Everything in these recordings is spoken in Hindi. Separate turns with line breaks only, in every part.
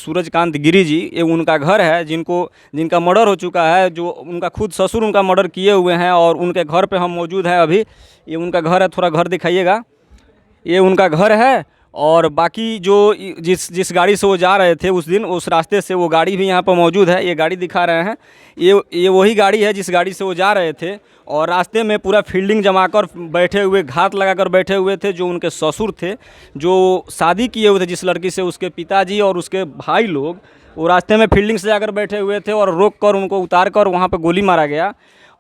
सूरजकांत गिरी जी, ये उनका घर है जिनका मर्डर हो चुका है, जो उनका खुद ससुर उनका मर्डर किए हुए हैं और उनके घर पे हम मौजूद हैं अभी। ये उनका घर है, थोड़ा घर दिखाइएगा। ये उनका घर है और बाकी जो जिस गाड़ी से वो जा रहे थे उस दिन, उस रास्ते से वो गाड़ी भी यहाँ पर मौजूद है। ये गाड़ी दिखा रहे हैं, ये वही गाड़ी है जिस गाड़ी से वो जा रहे थे। और रास्ते में पूरा फील्डिंग जमा कर बैठे हुए, घात लगा कर बैठे हुए थे जो उनके ससुर थे, जो शादी किए हुए थे जिस लड़की से, उसके पिताजी और उसके भाई लोग वो रास्ते में फील्डिंग से जाकर बैठे हुए थे और रोक कर उनको उतार कर वहाँ पर गोली मारा गया।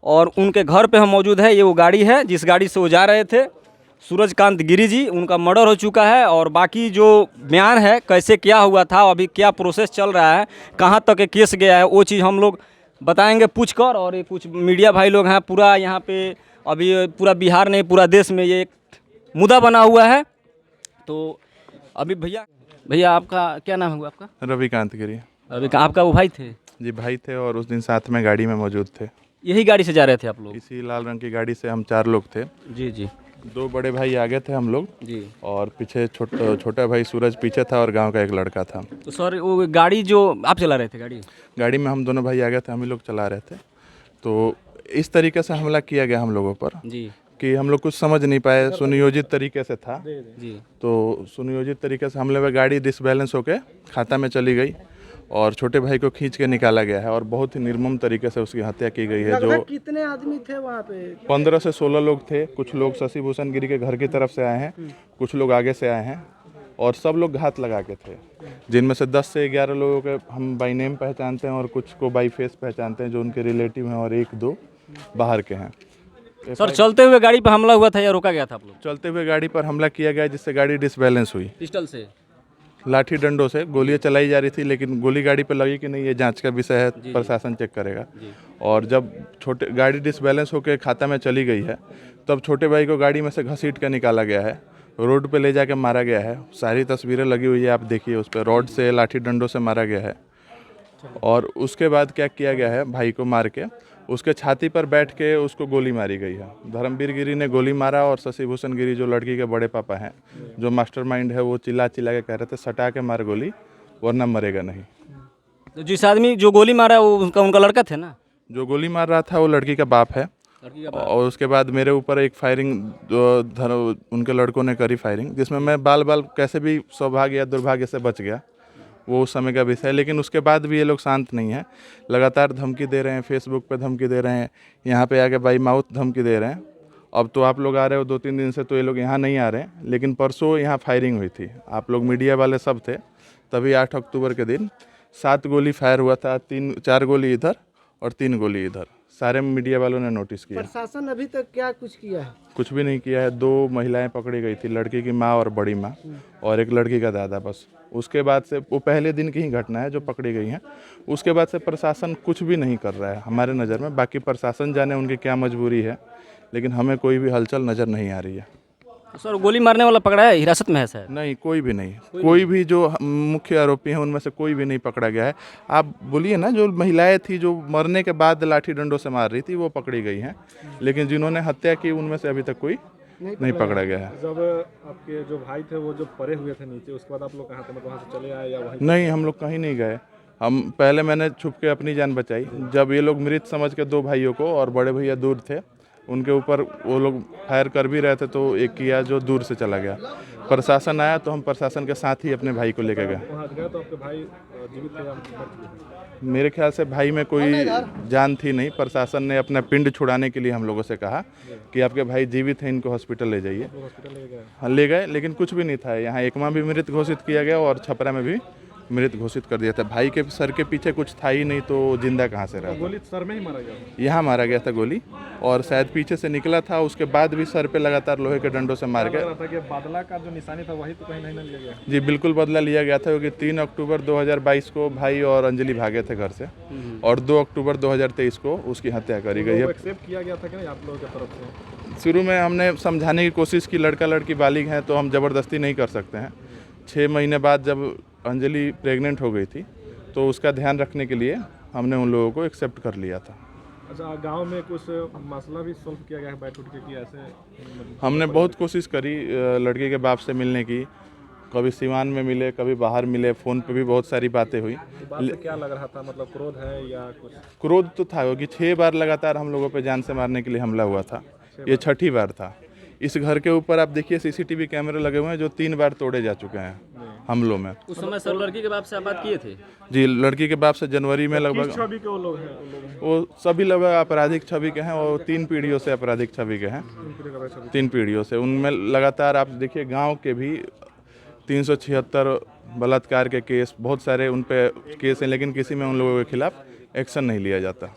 और उनके घर पे हम मौजूद है। ये वो गाड़ी है जिस गाड़ी से वो जा रहे थे, सूरजकांत गिरी जी, उनका मर्डर हो चुका है। और बाकी जो बयान है, कैसे क्या हुआ था, अभी क्या प्रोसेस चल रहा है, कहाँ तक ये केस गया है, वो चीज़ हम लोग बताएंगे पूछ कर। और ये कुछ मीडिया भाई लोग हैं, पूरा यहाँ पे अभी पूरा बिहार नहीं पूरा देश में ये एक मुद्दा बना हुआ है। तो अभी भैया आपका क्या नाम है आपका?
रविकांत गिरी।
अभी आपका वो भाई थे?
जी भाई थे, और उस दिन साथ में गाड़ी में मौजूद थे।
यही गाड़ी से जा रहे थे आप लोग?
इसी लाल रंग की गाड़ी से हम 4 लोग थे।
जी जी।
2 बड़े भाई आगे थे हम लोग
जी।
और पीछे छोटा भाई सूरज पीछे था और गांव का एक लड़का था।
तो सर वो गाड़ी जो आप चला रहे थे, गाड़ी
में हम दोनों भाई आगे थे, हम ही लोग चला रहे थे। तो इस तरीके से हमला किया गया हम लोगों पर
जी
कि हम लोग कुछ समझ नहीं पाए। सुनियोजित तरीके से था
जी।
तो सुनियोजित तरीके से हमले में गाड़ी डिसबैलेंस होकर खाता में चली गई और छोटे भाई को खींच के निकाला गया है और बहुत ही निर्मम तरीके से उसकी हत्या की गई है। जो
कितने आदमी थे वहाँ पे?
15 से 16 लोग थे। कुछ लोग शशि भूषण गिरी के घर की तरफ से आए हैं, कुछ लोग आगे से आए हैं और सब लोग घात लगा के थे, जिनमें से 10 से 11 लोगों के हम बाई नेम पहचानते हैं और कुछ को बाई फेस पहचानते हैं जो उनके रिलेटिव हैं और 1-2 बाहर के हैं।
सर चलते हुए गाड़ी पर हमला हुआ था या रोका गया था आप लोग?
चलते हुए गाड़ी पर हमला किया गया जिससे गाड़ी डिसबैलेंस हुई।
पिस्टल से,
लाठी डंडों से गोलियां चलाई जा रही थी, लेकिन गोली गाड़ी पर लगी कि नहीं ये जांच का विषय है, प्रशासन चेक करेगा। और जब गाड़ी डिसबैलेंस होकर खाता में चली गई है तब छोटे भाई को गाड़ी में से घसीट कर निकाला गया है, रोड पे ले जाके मारा गया है। सारी तस्वीरें लगी हुई है, आप देखिए, उस पर रॉड से लाठी डंडों से मारा गया है। और उसके बाद क्या किया गया है, भाई को मार के उसके छाती पर बैठ के उसको गोली मारी गई है। धर्मवीर गिरी ने गोली मारा और शशि भूषण गिरी जो लड़की के बड़े पापा हैं, जो मास्टरमाइंड है, वो चिल्ला के कह रहे थे सटा के मार गोली वरना मरेगा नहीं।
तो जिस आदमी जो गोली मारा वो उनका लड़का थे ना? जो
गोली मार रहा था वो लड़की का बाप है। और उसके बाद मेरे ऊपर एक फायरिंग उनके लड़कों ने करी फायरिंग, जिसमें मैं बाल कैसे भी सौभाग्य या दुर्भाग्य से बच गया, वो उस समय का विषय है। लेकिन उसके बाद भी ये लोग शांत नहीं हैं, लगातार धमकी दे रहे हैं, फेसबुक पे धमकी दे रहे हैं, यहाँ पे आके बाई माउथ धमकी दे रहे हैं। अब तो आप लोग आ रहे हो 2-3 दिन से, तो ये लोग यहाँ नहीं आ रहे हैं, लेकिन परसों यहाँ फायरिंग हुई थी, आप लोग मीडिया वाले सब थे तभी। 8 अक्टूबर के दिन 7 गोली फायर हुआ था, 4 गोली इधर और 3 गोली इधर। सारे मीडिया वालों ने नोटिस किया।
प्रशासन अभी तक क्या कुछ किया है?
कुछ भी नहीं किया है। 2 महिलाएं पकड़ी गई थी, लड़की की माँ और बड़ी माँ, और एक लड़की का दादा, बस। उसके बाद से, वो पहले दिन की ही घटना है जो पकड़ी गई हैं, उसके बाद से प्रशासन कुछ भी नहीं कर रहा है हमारे नज़र में। बाकी प्रशासन जाने उनकी क्या मजबूरी है, लेकिन हमें कोई भी हलचल नज़र नहीं आ रही है।
सर गोली मारने वाला पकड़ा है, हिरासत में है सर?
नहीं, कोई भी नहीं। कोई भी जो मुख्य आरोपी हैं उनमें से कोई भी नहीं पकड़ा गया है। आप बोलिए ना, जो महिलाएं थी जो मरने के बाद लाठी डंडों से मार रही थी वो पकड़ी गई हैं, लेकिन जिन्होंने हत्या की उनमें से अभी तक कोई नहीं पकड़ा गया है।
जब आपके जो भाई थे वो जो पड़े हुए थे नीचे, उसके बाद आप लोग कहाँ थे? मतलब वहाँ से चले आए या वहीं?
नहीं, हम लोग कहीं नहीं गए। मैंने छुप के अपनी जान बचाई। जब ये लोग मृत समझ के 2 भाइयों को, और बड़े भैया दूर थे, उनके ऊपर वो लोग फायर कर भी रहे थे, तो एक किया जो दूर से चला गया। प्रशासन आया तो हम प्रशासन के साथ ही अपने भाई को लेकर गए।
वहाँ गए तो आपके भाई जीवित थे या मर चुके?
मेरे ख्याल से भाई में कोई जान थी नहीं। प्रशासन ने अपना पिंड छुड़ाने के लिए हम लोगों से कहा कि आपके भाई जीवित हैं, इनको हॉस्पिटल ले जाइए।
हॉस्पिटल ले गए?
हाँ, ले गए, लेकिन कुछ भी नहीं था। यहाँ एकमा भी मृत घोषित किया गया और छपरा में भी मृत घोषित कर दिया था। भाई के सर के पीछे कुछ था ही नहीं, तो जिंदा कहाँ से रहा?
गोली सर में ही मारा गया?
यहाँ मारा गया था गोली, और शायद पीछे से निकला था, उसके बाद भी सर पे लगातार लोहे के डंडों से मार गया।
था कि बदला का जो निशानी था वही तो कहीं नहीं लिया गया?
जी बिल्कुल बदला लिया गया था, क्योंकि 3 अक्टूबर 2022 को भाई और अंजलि भागे थे घर से, और 2 अक्टूबर 2023 को उसकी हत्या करी गई है।
एक्सेप्ट किया गया था कि नहीं आप लोगों की तरफ से?
शुरू में हमने समझाने की कोशिश की, लड़का लड़की बालिग हैं तो हम ज़बरदस्ती नहीं कर सकते हैं। 6 महीने बाद जब अंजलि प्रेग्नेंट हो गई थी तो उसका ध्यान रखने के लिए हमने उन लोगों को एक्सेप्ट कर लिया था।
अच्छा, गांव में कुछ मसला भी सॉल्व किया गया है बैठ उठ के कि ऐसे?
हमने बहुत कोशिश करी लड़की के बाप से मिलने की, कभी सिवान में मिले, कभी बाहर मिले, फ़ोन पे भी बहुत सारी बातें हुई।
इस बात से क्या लग रहा था, मतलब क्रोध है या कुछ?
क्रोध तो था क्योंकि 6 बार लगातार हम लोगों पे जान से मारने के लिए हमला हुआ था, ये 6ठी बार था। इस घर के ऊपर आप देखिए सीसीटीवी कैमरे लगे हुए हैं जो 3 बार तोड़े जा चुके हैं हमलों में।
उस समय सर लड़की के बाप से आप बात किए थे?
जी, लड़की के बाप से जनवरी में
किस
लगभग
छवि के वो लोग हैं?
वो सभी लगभग आपराधिक छवि के हैं और 3 पीढ़ियों से आपराधिक छवि के हैं, 3 पीढ़ियों से। उनमें लगातार आप देखिए गांव के भी 376 बलात्कार के केस, बहुत सारे उन पे केस हैं, लेकिन किसी में उन लोगों के खिलाफ एक्शन नहीं लिया जाता।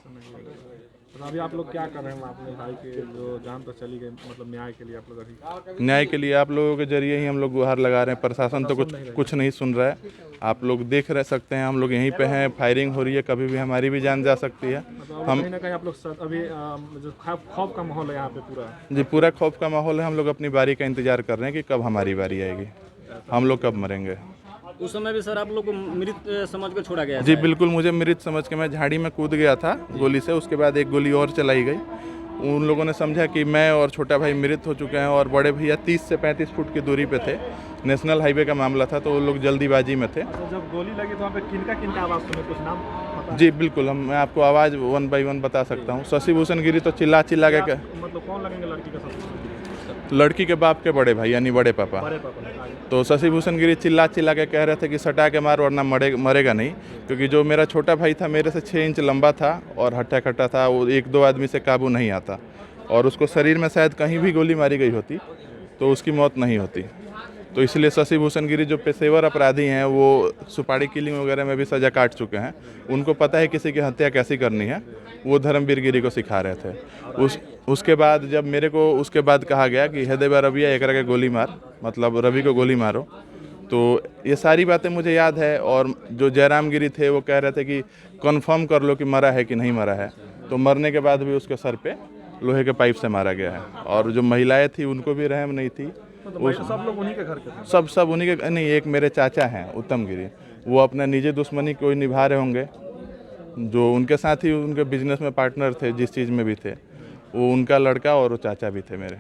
तो अभी आप लोग क्या कर रहे हैं अपने भाई के जो जान तो चली गई, मतलब न्याय के लिए आप लोग अभी?
न्याय के लिए आप लोगों के जरिए ही हम लोग गुहार लगा रहे हैं। प्रशासन तो कुछ नहीं सुन रहा है। आप लोग देख रह सकते हैं, हम लोग यहीं पे हैं, फायरिंग हो रही है, कभी भी हमारी भी जान जा सकती है।
हम कहीं ना कहीं आप लोग अभी जो खौफ का माहौल है यहाँ पे पूरा?
जी, पूरा खौफ का माहौल है। हम लोग अपनी बारी का इंतजार कर रहे हैं कि कब हमारी बारी आएगी, हम लोग कब मरेंगे।
उस समय भी सर आप लोग को मृत समझ कर छोड़ा गया?
जी बिल्कुल, मुझे मृत समझ के मैं झाड़ी में कूद गया था गोली से। उसके बाद एक गोली और चलाई गई। उन लोगों ने समझा कि मैं और छोटा भाई मृत हो चुके हैं और बड़े भैया 30 से 35 फुट की दूरी पे थे। नेशनल हाईवे का मामला था तो वो लोग जल्दीबाजी में थे।
तो जब गोली लगी तो वहाँ पे किनका आवाज़ सुने, कुछ नाम पता है?
जी बिल्कुल, मैं आपको आवाज़ 1 बाई 1 बता सकता हूँ। शशि भूषण गिरी तो चिल्ला के
मतलब कौन लगेंगे लड़की का सबसे?
लड़की के बाप के बड़े भाई यानी बड़े पापा।
बड़े पापा ने आगे।
तो शशि भूषण गिरी चिल्ला के कह रहे थे कि सटा के मार वरना मरेगा नहीं, क्योंकि जो मेरा छोटा भाई था मेरे से 6 इंच लंबा था और हट्टा कट्टा था। वो 1-2 आदमी से काबू नहीं आता और उसको शरीर में शायद कहीं भी गोली मारी गई होती तो उसकी मौत नहीं होती। तो इसलिए शशि भूषण गिरी जो पेशेवर अपराधी हैं, वो सुपारी किलिंग वगैरह में भी सज़ा काट चुके हैं। उनको पता है किसी की हत्या कैसी करनी है, वो धर्मवीर गिरी को सिखा रहे थे। उसके बाद जब मेरे को उसके बाद कहा गया कि हे देवा रविया एकरा के गोली मार, मतलब रवि को गोली मारो, तो ये सारी बातें मुझे याद है। और जो जयराम गिरी थे वो कह रहे थे कि कन्फर्म कर लो कि मरा है कि नहीं मरा है। तो मरने के बाद भी उसके सर पे लोहे के पाइप से मारा गया है। और जो महिलाएं थी उनको भी रहम नहीं थी।
सब लोग उन्हीं के घर के थे?
सब उन्हीं के नहीं, एक मेरे चाचा हैं उत्तम गिरी, वो अपना निजी दुश्मनी कोई निभा रहे होंगे। जो उनके साथ ही उनके बिजनेस में पार्टनर थे, जिस चीज़ में भी थे, वो उनका लड़का और वो चाचा भी थे मेरे।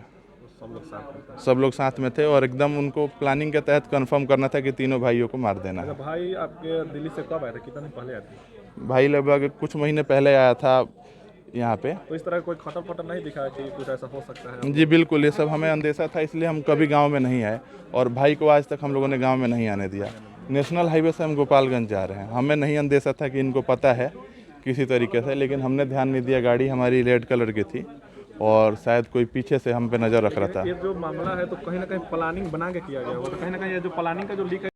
सब लोग साथ में थे और एकदम उनको प्लानिंग के तहत कंफर्म करना था कि तीनों भाइयों को मार देना है।
भाई आपके दिल्ली से कब आए थे, कितने दिन पहले आए थे?
भाई लगभग कुछ महीने पहले आया था यहाँ पे।
तो इस तरह कोई खतर नहीं दिखा कि कुछ ऐसा हो सकता है?
जी बिल्कुल, ये सब हमें अंदेशा था, इसलिए हम कभी गांव में नहीं आए और भाई को आज तक हम लोगों ने गांव में नहीं आने दिया। नेशनल हाईवे से हम गोपालगंज जा रहे हैं, हमें नहीं अंदेशा था कि इनको पता है किसी तरीके से, लेकिन हमने ध्यान नहीं दिया। गाड़ी हमारी रेड कलर की थी और शायद कोई पीछे से हम पे नज़र रख रहा था।
ये जो मामला है तो कहीं ना कहीं प्लानिंग बना के किया गया होगा, तो कहीं ना कहीं ये जो प्लानिंग का जो लीक